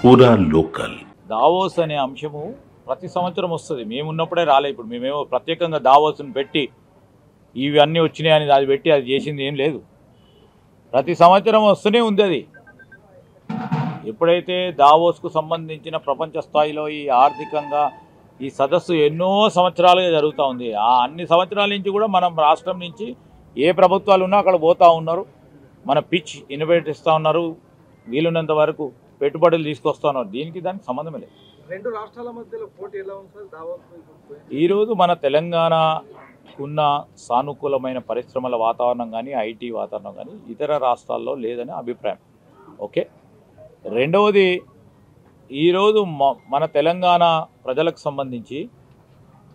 పూరా local. Davos అనే అంశము ప్రతి సంవత్సరం వస్తుంది. మేము ఉన్నప్పుడే రాలే. ఇప్పుడు మేమేమో ప్రత్యేకంగా దావోస్ని పెట్టి ఇవన్నీ వచ్చినాయని అది పెట్టి అది చేసింది ఏం లేదు. ప్రతి సంవత్సరం వస్తూనే ఉంది. అది ఎప్పుడైతే దావోస్కు సంబంధించిన ప్రపంచ స్థాయిలో ఈ ఆర్థికంగా ఈ సదస్సు ఎన్నో సంవత్సరాలుగా జరుగుతూ ఉంది. ఆ అన్ని సంవత్సరాల నుంచి కూడా మనం రాష్ట్రం నుంచి ఏ ప్రభుత్వాలు ఉన్నా అక్కడ పోతూ ఉన్నారు. మన పిచ్ ఇన్వైట్ ఇస్తూ ఉన్నారు. వీలున్నంత వరకు పెట్టుబడులు తీసుకొస్తా ఉన్నారు. దీనికి దానికి సంబంధమే లేదు. రెండు రాష్ట్రాల మధ్యలో పోటీ ఎలా ఉంది సార్? దావోస్ ఈరోజు మన తెలంగాణకున్న సానుకూలమైన పరిశ్రమల వాతావరణం కానీ ఐటీ వాతావరణం కానీ ఇతర రాష్ట్రాల్లో లేదని అభిప్రాయం. ఓకే. రెండవది, ఈరోజు మన తెలంగాణ ప్రజలకు సంబంధించి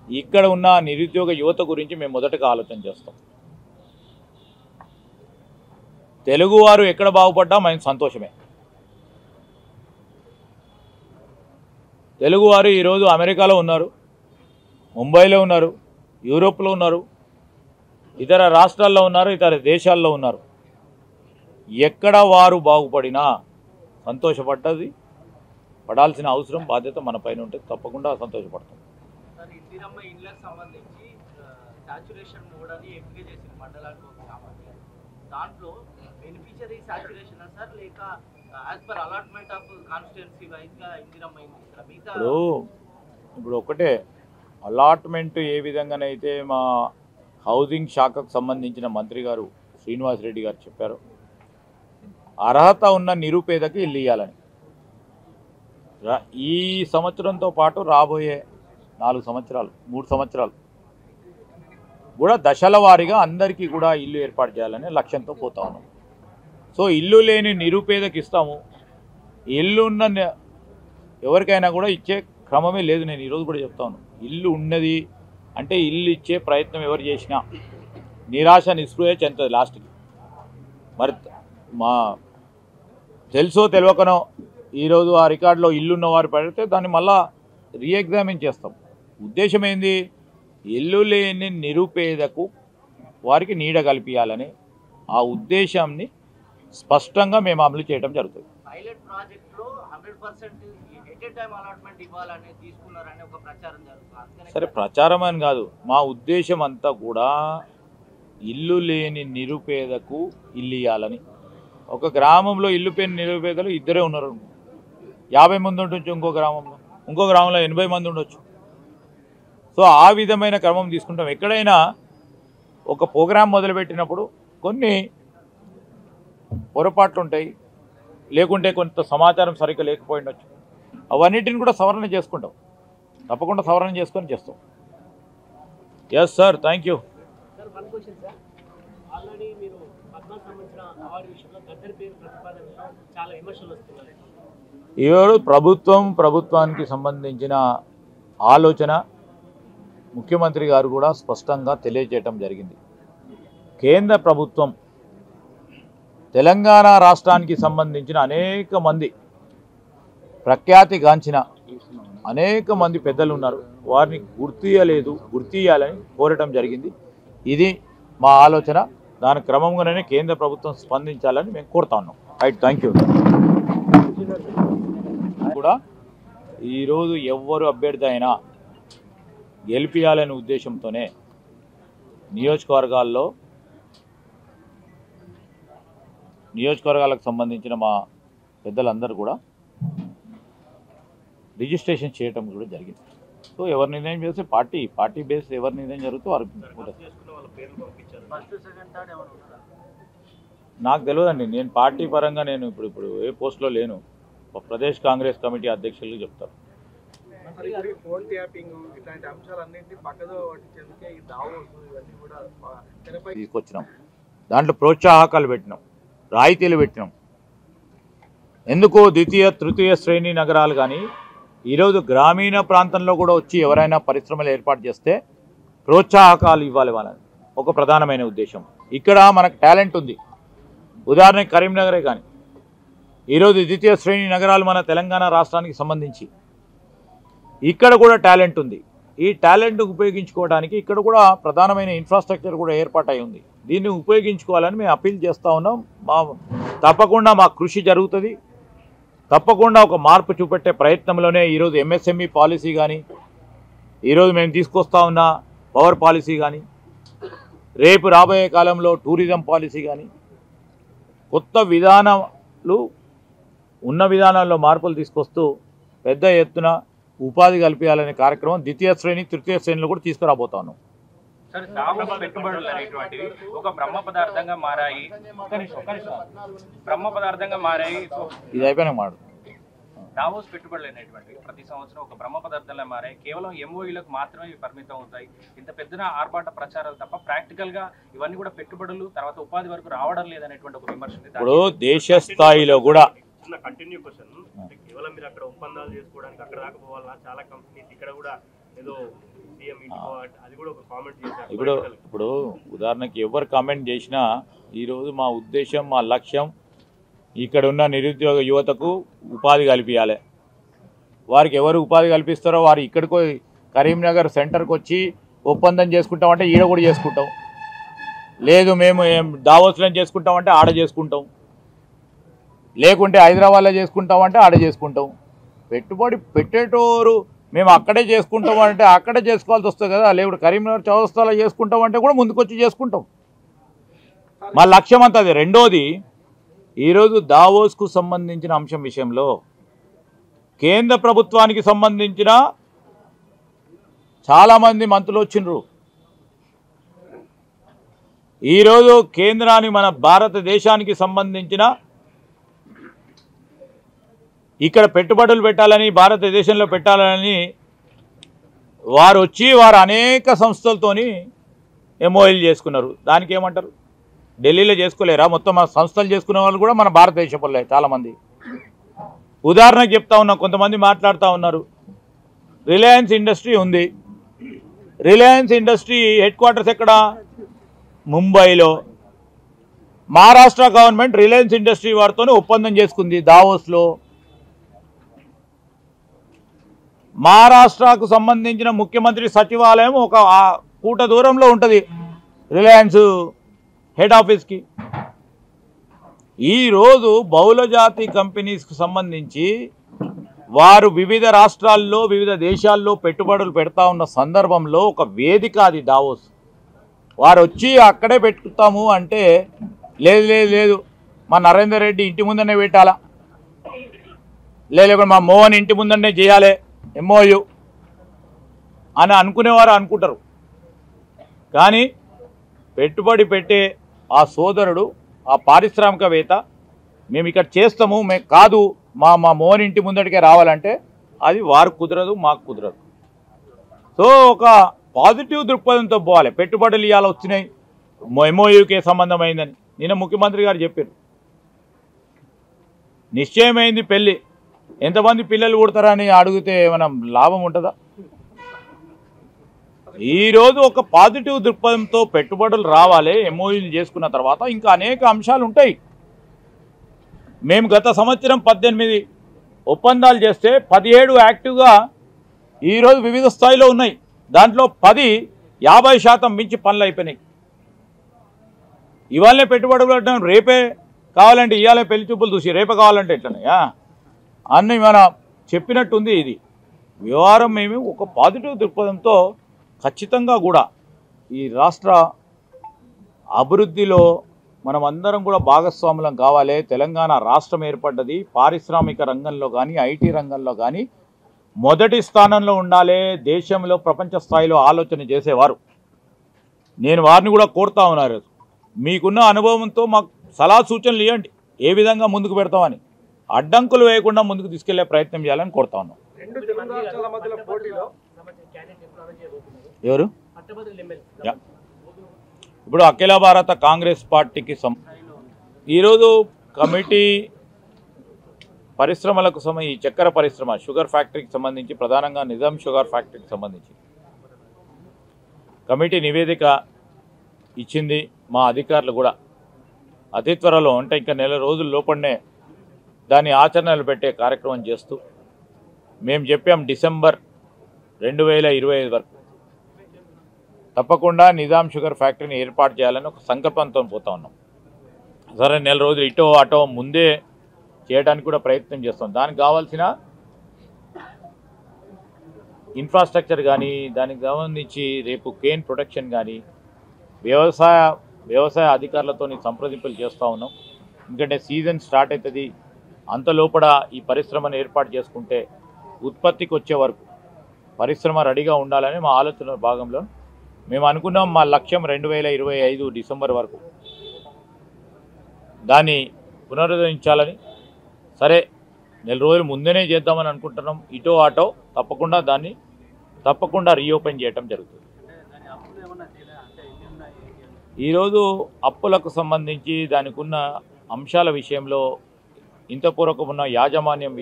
ఇక్కడ ఉన్న నిరుద్యోగ యువత గురించి మేము మొదటగా ఆలోచన చేస్తాం. తెలుగువారు ఎక్కడ బాగుపడ్డా మేము సంతోషమే. తెలుగువారు ఈరోజు అమెరికాలో ఉన్నారు, ముంబైలో ఉన్నారు, యూరోప్లో ఉన్నారు, ఇతర రాష్ట్రాల్లో ఉన్నారు, ఇతర దేశాల్లో ఉన్నారు. ఎక్కడ వారు బాగుపడినా పడాల్సిన అవసరం బాధ్యత మన పైన ఉంటుంది. తప్పకుండా సంతోషపడతాం. ఇందిరమ్మ ఇళ్ళకి సంబంధించి సాచురేషన్ మోడ్ అని ఎంపిక చేసిన మండలానికి దాంట్లో బెనిఫిషరీ సాచురేషన్ సార్ లేక as per allotment of constituency వైజ్గా ఇందిరమ్మ ఇప్పుడు ఒకటే అలాట్మెంట్ ఏ విధంగానైతే మా హౌసింగ్ శాఖకు సంబంధించిన మంత్రి గారు శ్రీనివాస్ రెడ్డి గారు చెప్పారు, అర్హత ఉన్న నిరుపేదకి ఇల్లు ఇవ్వాలని. ఈ సంవత్సరంతో పాటు రాబోయే 3 సంవత్సరాలు కూడా దశల వారీగా అందరికీ కూడా ఇల్లు ఏర్పాటు చేయాలనే లక్ష్యంతో పోతా ఉన్నాం. సో ఇల్లు లేని నిరుపేదకి ఇస్తాము. ఇల్లు ఉన్న ఎవరికైనా కూడా ఇచ్చే క్రమమే లేదు. నేను ఈరోజు కూడా చెప్తాను, ఇల్లు ఉన్నది అంటే ఇల్లు ఇచ్చే ప్రయత్నం ఎవరు చేసినా నిరాశ నిస్పృహ చెందుతుంది లాస్ట్కి. మరి మా తెలుసో తెలియకనో ఈరోజు ఆ రికార్డులో ఇల్లున్న వారు పెడితే దాన్ని మళ్ళా రీఎగ్జామిన్ చేస్తాం. ఉద్దేశం ఏంది? ఇల్లు లేని నిరుపేదకు వారికి నీడ కల్పించాలని ఆ ఉద్దేశాన్ని స్పష్టంగా మేము అమలు చేయడం జరుగుతుంది. పైలట్ ప్రాజెక్టులో 100% ఎట్ ఏ టైం అలాట్మెంట్ ఇవ్వాలని తీసుకున్నారని ఒక ప్రచారం జరుగుతుంది. సరే, ప్రచారం అని కాదు, మా ఉద్దేశం అంతా కూడా ఇల్లు లేని నిరుపేదకు ఇల్లు ఇవ్వాలని. ఒక గ్రామంలో ఇల్లు లేని నిరుపేదలు 2 ఉన్నారు. 50 మంది ఉండొచ్చు, ఇంకో గ్రామంలో 80 మంది ఉండొచ్చు. సో ఆ విధమైన క్రమం తీసుకుంటాం. ఎక్కడైనా ఒక ప్రోగ్రాం మొదలుపెట్టినప్పుడు కొన్ని పొరపాట్లు ఉంటాయి, లేకుంటే కొంత సమాచారం సరిగ్గా లేకపోయి ఉండొచ్చు. అవన్నిటిని కూడా సవరణ చేసుకుంటాం. తప్పకుండా సవరణ చేసుకొని చేస్తాం. Yes sir, thank you. ఈరోజు ప్రభుత్వానికి సంబంధించిన ఆలోచన ముఖ్యమంత్రి గారు కూడా స్పష్టంగా తెలియజేయటం జరిగింది. కేంద్ర ప్రభుత్వం తెలంగాణ రాష్ట్రానికి సంబంధించిన అనేక మంది ప్రఖ్యాతిగాంచిన అనేక మంది పెద్దలు ఉన్నారు. వారిని గుర్తియాలని కోరటం జరిగింది. ఇది మా ఆలోచన. దాని క్రమంగానే కేంద్ర ప్రభుత్వం స్పందించాలని మేము కోరుతా ఉన్నాం. Right, thank you. కూడా ఈరోజు ఎవ్వరు అభ్యర్థి అయినా గెలిపించాలనే ఉద్దేశంతోనే నియోజకవర్గాలకు సంబంధించిన మా పెద్దలందరూ కూడా రిజిస్ట్రేషన్ చేయటం కూడా జరిగింది. సో ఎవరు నిర్ణయం చేస్తే పార్టీ బేస్ ఎవరు నిర్ణయం జరుగుతూ వారు నాకు తెలియదండి. నేను పార్టీ పరంగా నేను ఇప్పుడు ఏ పోస్ట్లో లేను. ప్రదేశ్ కాంగ్రెస్ కమిటీ అధ్యక్షులు చెప్తారు. ఫోన్ ట్యాపింగ్ ఇట్లాంటి అంశాలన్నింటినీ పక్కదో పట్టించేందుకే ఈ దావోస్ ఇవన్నీ కూడా తీసుకొచ్చినాం. దాంట్లో ప్రోత్సాహకాలు పెట్టినాం, రాయితీలు పెట్టినాం. ఎందుకు ద్వితీయ తృతీయ శ్రేణి నగరాలు కానీ ఈరోజు గ్రామీణ ప్రాంతంలో కూడా వచ్చి ఎవరైనా పరిశ్రమలు ఏర్పాటు చేస్తే ప్రోత్సాహకాలు ఇవ్వాలి వాళ్ళని ఒక ప్రధానమైన ఉద్దేశం. ఇక్కడ మనకు టాలెంట్ ఉంది. ఉదాహరణకి కరీంనగరే కానీ ఈరోజు ద్వితీయ శ్రేణి నగరాలు మన తెలంగాణ రాష్ట్రానికి సంబంధించి ఇక్కడ కూడా టాలెంట్ ఉంది. ఈ టాలెంట్ ఉపయోగించుకోవడానికి ఇక్కడ కూడా ప్రధానమైన ఇన్ఫ్రాస్ట్రక్చర్ కూడా ఏర్పాటై ఉంది. దీన్ని ఉపయోగించుకోవాలని మేము అప్పీల్ చేస్తూ ఉన్నాం. తప్పకుండా మా కృషి జరుగుతుంది. తప్పకుండా ఒక మార్పు చూపెట్టే ప్రయత్నంలోనే ఈరోజు ఎంఎస్ఎంఈ పాలసీ కానీ, ఈరోజు మేము తీసుకొస్తా ఉన్న పవర్ పాలసీ కానీ, రేపు రాబోయే కాలంలో టూరిజం పాలసీ కానీ, కొత్త విధానాలు ఉన్న విధానాల్లో మార్పులు తీసుకొస్తూ పెద్ద ఎత్తున ఉపాధి కల్పించాలనే కార్యక్రమం ద్వితీయ శ్రేణి తృతీయ శ్రేణిలో కూడా తీసుకురాబోతాను. సార్, దావోస్ పెట్టుబడులు అనేటువంటివి ఒక బ్రహ్మ పదార్థంగా మారాయి. బ్రహ్మ పదార్థంగా మారాయి. ఇది అయిపోయినా మాట. దావోస్ పెట్టుబడులు అనేటువంటివి ప్రతి సంవత్సరం ఒక బ్రహ్మ పదార్థంగా మారాయి. కేవలం ఎంఓఈలకు మాత్రమే ఇవి పరిమితం అవుతాయి. ఇంత పెద్ద ఆర్భాట ప్రచారాలు తప్ప ప్రాక్టికల్ గా ఇవన్నీ కూడా పెట్టుబడులు తర్వాత ఉపాధి వరకు రావడం లేదనేటువంటి ఒక విమర్శ. ఇప్పుడు దేశ స్థాయిలో కూడా కంటిన్యూ క్వశ్చన్, కేవలం మీరు అక్కడ ఒప్పందాలు చేసుకోవడానికి అక్కడ దాకా పోవాలన్నా చాలా కంపెనీస్ ఇక్కడ కూడా ఏదో సీఎం అది కూడా ఒక కామెంట్ చేశారు. ఇప్పుడు ఉదాహరణకి ఎవరు కామెంట్ చేసినా ఈరోజు మా ఉద్దేశం, మా లక్ష్యం ఇక్కడ ఉన్న నిరుద్యోగ యువతకు ఉపాధి కల్పించాలి. వారికి ఎవరు ఉపాధి కల్పిస్తారో వారు ఇక్కడికి కరీంనగర్ సెంటర్కి వచ్చి ఒప్పందం చేసుకుంటామంటే ఈడ కూడా చేసుకుంటాం, లేదు మేము దావోస్లో చేసుకుంటామంటే ఆడ చేసుకుంటాం, లేకుంటే హైదరాబాద్లో చేసుకుంటామంటే ఆడ చేసుకుంటాం. పెట్టుబడి పెట్టేటోరు మేము అక్కడే చేసుకుంటామంటే అక్కడే చేసుకోవాల్సి వస్తుంది కదా, లేకుంటే కరీంనగర్ చౌరస్తాలో చేసుకుంటామంటే కూడా ముందుకొచ్చి చేసుకుంటాం. మా లక్ష్యం అంతా అది. రెండోది, ఈరోజు దావోస్కు సంబంధించిన అంశం విషయంలో కేంద్ర ప్రభుత్వానికి సంబంధించిన చాలామంది మంత్రులు వచ్చిండ్రు. ఈరోజు కేంద్రానికి మన భారతదేశానికి సంబంధించిన ఇక్కడ పెట్టుబడులు పెట్టాలని, భారతదేశంలో పెట్టాలని వారు వచ్చి వారు అనేక సంస్థలతోని ఎంఓఎల్ చేసుకున్నారు. దానికి ఏమంటారు? ఢిల్లీలో చేసుకోలేరా? మొత్తం మన సంస్థలు చేసుకునే వాళ్ళు కూడా మన భారతదేశం వల్లే చాలామంది. ఉదాహరణకు చెప్తా ఉన్నా, కొంతమంది మాట్లాడుతూ ఉన్నారు, రిలయన్స్ ఇండస్ట్రీ ఉంది. రిలయన్స్ ఇండస్ట్రీ హెడ్ క్వార్టర్స్ ఎక్కడ? ముంబైలో. మహారాష్ట్ర గవర్నమెంట్ రిలయన్స్ ఇండస్ట్రీ వారితోనే ఒప్పందం చేసుకుంది దావోస్లో. మహారాష్ట్రకు సంబంధించిన ముఖ్యమంత్రి సచివాలయం ఒక కూట దూరంలో ఉంటుంది రిలయన్స్ హెడ్ ఆఫీస్కి. ఈరోజు బహుళజాతి కంపెనీస్కి సంబంధించి వారు వివిధ రాష్ట్రాల్లో వివిధ దేశాల్లో పెట్టుబడులు పెడతా ఉన్న సందర్భంలో ఒక వేదిక అది దావోస్. వారు వచ్చి అక్కడే పెట్టుతాము అంటే లేదు లేదు లేదు మా నరేందర్ రెడ్డి ఇంటి ముందనే పెట్టాలా, లేకపోతే మా మోహన్ ఇంటి ముందనే చేయాలి ఎంఓయు అని అనుకునేవారు అనుకుంటారు. కానీ పెట్టుబడి పెట్టే ఆ సోదరుడు, ఆ పారిశ్రామికవేత్త మేము ఇక్కడ చేస్తాము, మేము కాదు మా మోహన్ ఇంటి ముందటికే రావాలంటే అది వారు కుదరదు, మాకు కుదరదు. సో ఒక పాజిటివ్ దృక్పథంతో పోవాలి. పెట్టుబడులు ఇవాళ వచ్చినాయి, ఎంఓయూకే సంబంధమైందని నిన్న ముఖ్యమంత్రి గారు చెప్పారు. నిశ్చయమైంది పెళ్ళి, ఎంతమంది పిల్లలు పుడతారని అడిగితే ఏమైనా లాభం ఉంటుందా? ఈరోజు ఒక పాజిటివ్ దృక్పథంతో పెట్టుబడులు రావాలి. ఎంఓయూలు చేసుకున్న తర్వాత ఇంకా అనేక అంశాలు ఉంటాయి. మేము గత సంవత్సరం 18 ఒప్పందాలు చేస్తే 17 యాక్టివ్గా ఈరోజు వివిధ స్థాయిలో ఉన్నాయి. దాంట్లో 10 50% మించి పనులు అయిపోయినాయి. ఇవాళనే పెట్టుబడులు పెట్టడం, రేపే కావాలంటే ఇవాళ పెళ్లి చూపులు చూసి రేపే కావాలంటే ఎట్లనయా అన్నీ మన చెప్పినట్టుంది. ఇది వ్యవహారం మేము ఒక పాజిటివ్ దృక్పథంతో ఖచ్చితంగా కూడా ఈ రాష్ట్ర అభివృద్ధిలో మనం అందరం కూడా భాగస్వాములం కావాలి. తెలంగాణ రాష్ట్రం ఏర్పడ్డది పారిశ్రామిక రంగంలో కానీ ఐటీ రంగంలో కానీ మొదటి స్థానంలో ఉండాలి. దేశంలో ప్రపంచ స్థాయిలో ఆలోచన చేసేవారు. నేను వారిని కూడా కోరుతా ఉన్నారు, మీకున్న అనుభవంతో మాకు సలహా సూచనలు ఇవ్వండి, ఏ విధంగా ముందుకు పెడతామని. అడ్డంకులు వేయకుండా ముందుకు తీసుకెళ్లే ప్రయత్నం చేయాలని కోరుతా ఉన్నాం. ఎవరు ఇప్పుడు అఖిల భారత కాంగ్రెస్ పార్టీకి ఈరోజు కమిటీ పరిశ్రమలకు ఈ చక్కెర పరిశ్రమ షుగర్ ఫ్యాక్టరీకి సంబంధించి ప్రధానంగా నిజాం షుగర్ ఫ్యాక్టరీకి సంబంధించి కమిటీ నివేదిక ఇచ్చింది. మా అధికారులు కూడా అతి త్వరలో అంటే ఇంకా నెల రోజుల లోపలనే దాన్ని ఆచరణలు పెట్టే కార్యక్రమం చేస్తూ మేము చెప్పాం డిసెంబర్ 2025 వరకు తప్పకుండా నిజాం షుగర్ ఫ్యాక్టరీని ఏర్పాటు చేయాలని ఒక సంకల్పంతో పోతా ఉన్నాం. సరే నెల రోజులు ఇటో అటో ముందే చేయడానికి కూడా ప్రయత్నం చేస్తాం. దానికి కావాల్సిన ఇన్ఫ్రాస్ట్రక్చర్ కానీ, దానికి సంబంధించి రేపు కేన్ ప్రొటెక్షన్ కానీ వ్యవసాయ అధికారులతో సంప్రదింపులు చేస్తూ ఉన్నాం. ఎందుకంటే సీజన్ స్టార్ట్ అవుతుంది, అంత లోపల ఈ పరిశ్రమను ఏర్పాటు చేసుకుంటే ఉత్పత్తికి వచ్చే వరకు పరిశ్రమ రెడీగా ఉండాలని మా ఆలోచన భాగంలో మేము అనుకున్నాం. మా లక్ష్యం 2025 డిసెంబర్ వరకు దాన్ని పునరుద్ధరించాలని. సరే, నెల రోజులు ముందేనే చేద్దామని అనుకుంటున్నాం. ఇటో ఆటో తప్పకుండా రీఓపెన్ చేయటం జరుగుతుంది. ఈరోజు అప్పులకు సంబంధించి దానికి ఉన్న అంశాల విషయంలో ఇంతపూర్వకం ఉన్న యాజమాన్యం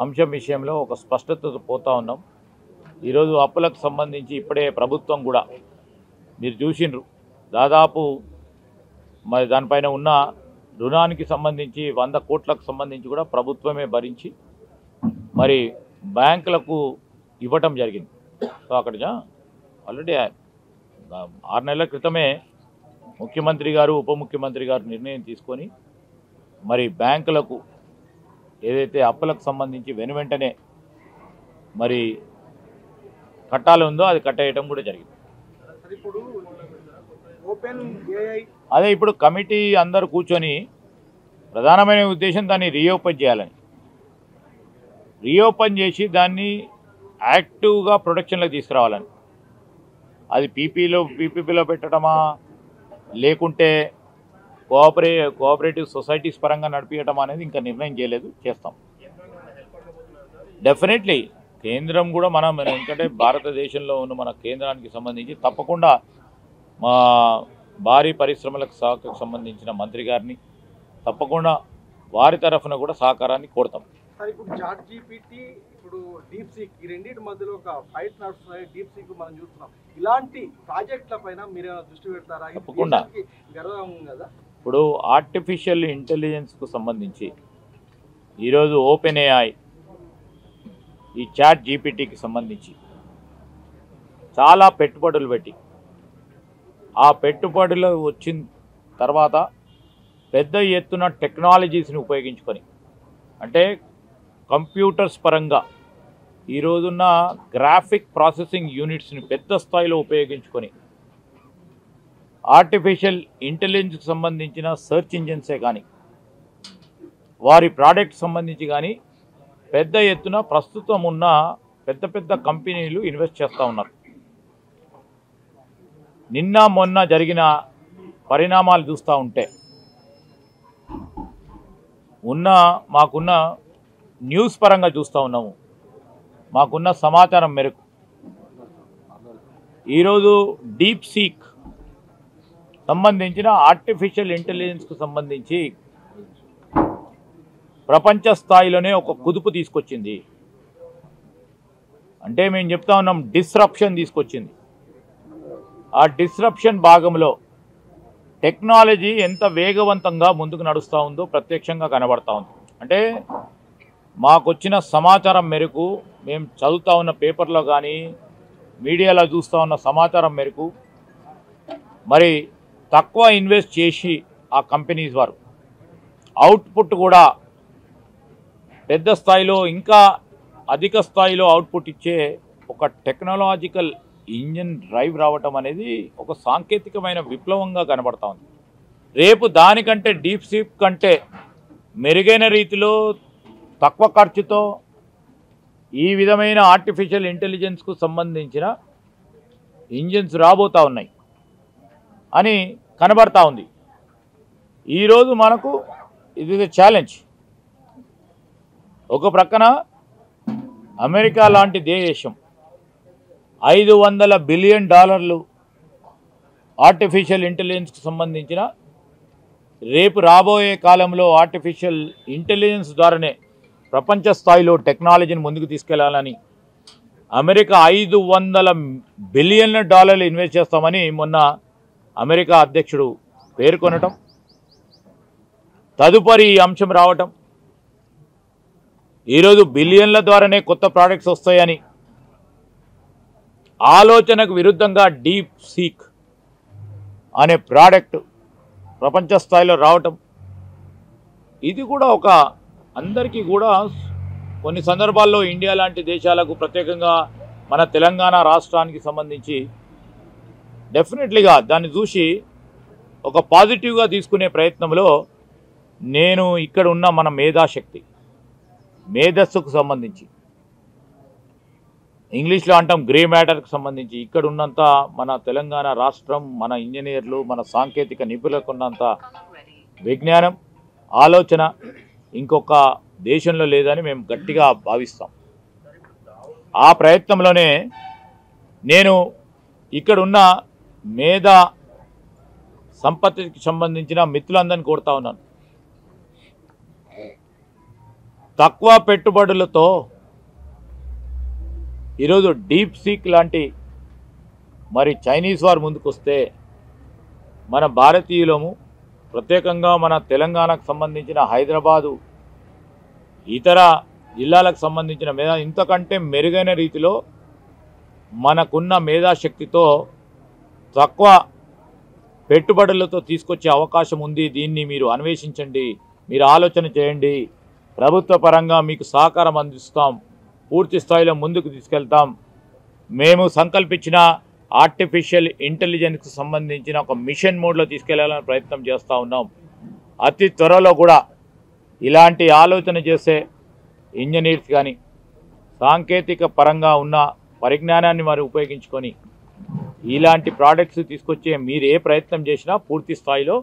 అంశం విషయంలో ఒక స్పష్టత పోతా ఉన్నాం. ఈరోజు అప్పులకు సంబంధించి ఇప్పుడే ప్రభుత్వం కూడా మీరు చూసిండ్రు, దాదాపు మరి దానిపైన ఉన్న రుణానికి సంబంధించి 100 కోట్లకు సంబంధించి కూడా ప్రభుత్వమే భరించి మరి బ్యాంకులకు ఇవ్వటం జరిగింది. సో అక్కడ ఆల్రెడీ 6 నెలల క్రితమే ముఖ్యమంత్రి గారు, ఉప ముఖ్యమంత్రి గారు నిర్ణయం తీసుకొని మరి బ్యాంకులకు ఏదైతే అప్పులకు సంబంధించి వెనువెంటనే మరి కట్టాలి ఉందో అది కట్టేయటం కూడా జరిగింది. అదే ఇప్పుడు కమిటీ అందరూ కూర్చొని ప్రధానమైన ఉద్దేశం దాన్ని రీఓపెన్ చేయాలని, రీఓపెన్ చేసి దాన్ని యాక్టివ్గా ప్రొడక్షన్లోకి తీసుకురావాలని. అది పీపీపీలో పెట్టడమా లేకుంటే కోఆపరేటివ్ సొసైటీస్ పరంగా నడిపించడం అనేది ఇంకా నిర్ణయం చేయలేదు, చేస్తాం డెఫినెట్లీ. కేంద్రం కూడా మనం ఎందుకంటే భారతదేశంలో ఉన్న మన కేంద్రానికి సంబంధించి తప్పకుండా మా భారీ పరిశ్రమలకు సంబంధించిన మంత్రి గారిని తప్పకుండా వారి తరఫున కూడా సహకారాన్ని కోరుతాం. సార్, ఇప్పుడు ChatGPT, ఇప్పుడు DeepSeek, ఈ రెండింటి మధ్యలో ఒక ఫైట్ నడుస్తున్నాయి. DeepSeek మనం చూస్తున్నాం. ఇలాంటి ప్రాజెక్టుల పైన మీరు దృష్టి పెడతారా? తప్పకుండా. గర్వం కదా. ఇప్పుడు ఆర్టిఫిషియల్ ఇంటెలిజెన్స్కు సంబంధించి ఈరోజు OpenAI ఈ ChatGPTకి సంబంధించి చాలా పెట్టుబడులు పెట్టి ఆ పెట్టుబడులు వచ్చిన తర్వాత పెద్ద ఎత్తున టెక్నాలజీస్ని ఉపయోగించుకొని, అంటే కంప్యూటర్స్ పరంగా ఈరోజున్న గ్రాఫిక్ ప్రాసెసింగ్ యూనిట్స్ని పెద్ద స్థాయిలో ఉపయోగించుకొని ఆర్టిఫిషియల్ ఇంటెలిజెన్స్కి సంబంధించిన సెర్చ్ ఇంజిన్సే కానీ వారి ప్రోడక్ట్ సంబంధించి కానీ పెద్ద ఎత్తున ప్రస్తుతం ఉన్న పెద్ద కంపెనీలు ఇన్వెస్ట్ చేస్తూ ఉన్నారు. నిన్న మొన్న జరిగిన పరిణామాలు చూస్తూ ఉంటే మాకున్న న్యూస్ పరంగా చూస్తూ ఉన్నాము. మాకున్న సమాచారం మేరకు ఈరోజు DeepSeek సంబంధించిన ఆర్టిఫిషియల్ ఇంటెలిజెన్స్కు సంబంధించి ప్రపంచ స్థాయిలోనే ఒక కుదుపు తీసుకొచ్చింది. అంటే మేము చెప్తా ఉన్నాం, డిస్రప్షన్ తీసుకొచ్చింది. ఆ డిస్రప్షన్ భాగంలో టెక్నాలజీ ఎంత వేగవంతంగా ముందుకు నడుస్తూ ఉందో ప్రత్యక్షంగా కనబడతా ఉంది. అంటే మాకొచ్చిన సమాచారం మేరకు, మేము చదువుతూ ఉన్న పేపర్లో కానీ మీడియాలో చూస్తూ ఉన్న సమాచారం మేరకు మరి తక్కువ ఇన్వెస్ట్ చేసి ఆ కంపెనీస్ వారు అవుట్పుట్ కూడా పెద్ద స్థాయిలో, ఇంకా అధిక స్థాయిలో అవుట్పుట్ ఇచ్చే ఒక టెక్నాలజికల్ ఇంజిన్ డ్రైవ్ రావటం అనేది ఒక సాంకేతికమైన విప్లవంగా కనబడతా ఉంది. రేపు దానికంటే DeepSeek కంటే మెరుగైన రీతిలో తక్కువ ఖర్చుతో ఈ విధమైన ఆర్టిఫిషియల్ ఇంటెలిజెన్స్కు సంబంధించిన ఇంజిన్స్ రాబోతూ ఉన్నాయి అని కనబడతా ఉంది. ఈరోజు మనకు ఇది ఛాలెంజ్. ఒక ప్రక్కన అమెరికా లాంటి దేశం $500 బిలియన్ ఆర్టిఫిషియల్ ఇంటెలిజెన్స్కి సంబంధించిన, రేపు రాబోయే కాలంలో ఆర్టిఫిషియల్ ఇంటెలిజెన్స్ ద్వారానే ప్రపంచ స్థాయిలో టెక్నాలజీని ముందుకు తీసుకెళ్లాలని అమెరికా $500 బిలియన్ ఇన్వెస్ట్ చేస్తామని మొన్న అమెరికా అధ్యక్షుడు పేర్కొనటం, తదుపరి ఈ అంశం రావటం, ఈరోజు బిలియన్ల ద్వారానే కొత్త ప్రోడక్ట్స్ వస్తాయని ఆలోచనకు విరుద్ధంగా DeepSeek అనే ప్రోడక్ట్ ప్రపంచ స్థాయిలో రావటం, ఇది కూడా ఒక అందరికీ కూడా కొన్ని సందర్భాల్లో ఇండియా లాంటి దేశాలకు ప్రత్యేకంగా మన తెలంగాణ రాష్ట్రానికి సంబంధించి డెఫినెట్లీగా దాన్ని చూసి ఒక పాజిటివ్గా తీసుకునే ప్రయత్నంలో నేను ఇక్కడ ఉన్న మన మేధాశక్తి మేధస్సుకు సంబంధించి ఇంగ్లీష్లో అంటాం గ్రే మ్యాటర్కి సంబంధించి ఇక్కడ ఉన్నంత మన తెలంగాణ రాష్ట్రం మన ఇంజనీర్లు మన సాంకేతిక నిపుణులకు ఉన్నంత విజ్ఞానం ఆలోచన ఇంకొక దేశంలో లేదని మేము గట్టిగా భావిస్తాం. ఆ ప్రయత్నంలోనే నేను ఇక్కడున్న మేధా సంపత్తికి సంబంధించిన మిత్రులందరినీ కోరుతా ఉన్నాను. తక్కువ పెట్టుబడులతో ఈరోజు డీప్ సీక్ లాంటి మరి చైనీస్ వారు ముందుకొస్తే మన భారతీయులము ప్రత్యేకంగా మన తెలంగాణకు సంబంధించిన హైదరాబాదు ఇతర జిల్లాలకు సంబంధించిన మేధా ఇంతకంటే మెరుగైన రీతిలో మనకున్న మేధాశక్తితో తక్కువ పెట్టుబడులతో తీసుకొచ్చే అవకాశం ఉంది. దీన్ని మీరు అన్వేషించండి, మీరు ఆలోచన చేయండి, ప్రభుత్వ పరంగా మీకు సహకారం అందిస్తాం, పూర్తి స్థాయిలో ముందుకు తీసుకెళ్తాం. మేము సంకల్పించిన ఆర్టిఫిషియల్ ఇంటెలిజెన్స్కి సంబంధించిన ఒక మిషన్ మోడ్లో తీసుకెళ్లాలని ప్రయత్నం చేస్తూ ఉన్నాం. అతి త్వరలో కూడా ఇలాంటి ఆలోచన చేసే ఇంజనీర్స్ కానీ సాంకేతిక పరంగా ఉన్న పరిజ్ఞానాన్ని మరి ఉపయోగించుకొని ఇలాంటి ప్రోడక్ట్స్ తీసుకొచ్చే మీరు ఏ ప్రయత్నం చేసినా పూర్తి స్థాయిలో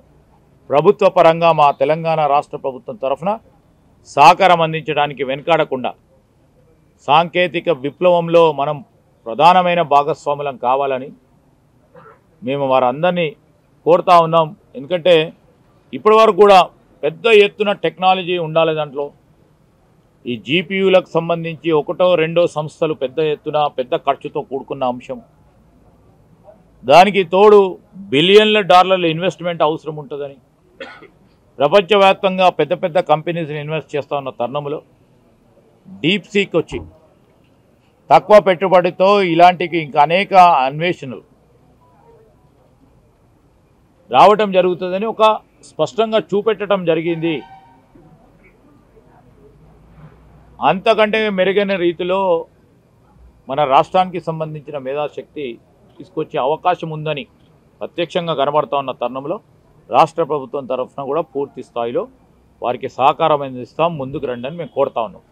ప్రభుత్వ పరంగా మా తెలంగాణ రాష్ట్ర ప్రభుత్వం తరఫున సహకారం అందించడానికి వెనుకాడకుండా సాంకేతిక విప్లవంలో మనం ప్రధానమైన భాగస్వాములం కావాలని మేము వారందరినీ కోరుతా ఉన్నాం. ఎందుకంటే ఇప్పటివరకు కూడా పెద్ద ఎత్తున టెక్నాలజీ ఉండాలి. దాంట్లో ఈ జీపీయూలకు సంబంధించి ఒకటో రెండో సంస్థలు పెద్ద ఎత్తున పెద్ద ఖర్చుతో కూడుకున్న అంశం. దానికి తోడు బిలియన్ల డాలర్ల ఇన్వెస్ట్మెంట్ అవసరం ఉంటుందని ప్రపంచవ్యాప్తంగా పెద్ద పెద్ద కంపెనీస్ని ఇన్వెస్ట్ చేస్తూ ఉన్న తరుణంలో డీప్ సీక్ వచ్చి తక్కువ పెట్టుబడితో ఇలాంటివి ఇంకా అనేక అన్వేషణలు రావటం జరుగుతుందని ఒక స్పష్టంగా చూపెట్టడం జరిగింది. అంతకంటే మెరుగైన రీతిలో మన రాష్ట్రానికి సంబంధించిన మేధాశక్తి తీసుకొచ్చే అవకాశం ఉందని ప్రత్యక్షంగా కనబడుతూ ఉన్న తరుణంలో రాష్ట్ర ప్రభుత్వం తరఫున కూడా పూర్తి స్థాయిలో వారికి సహకారం అందిస్తాం, ముందుకు రండి అని మేము కోరుతా ఉన్నాం.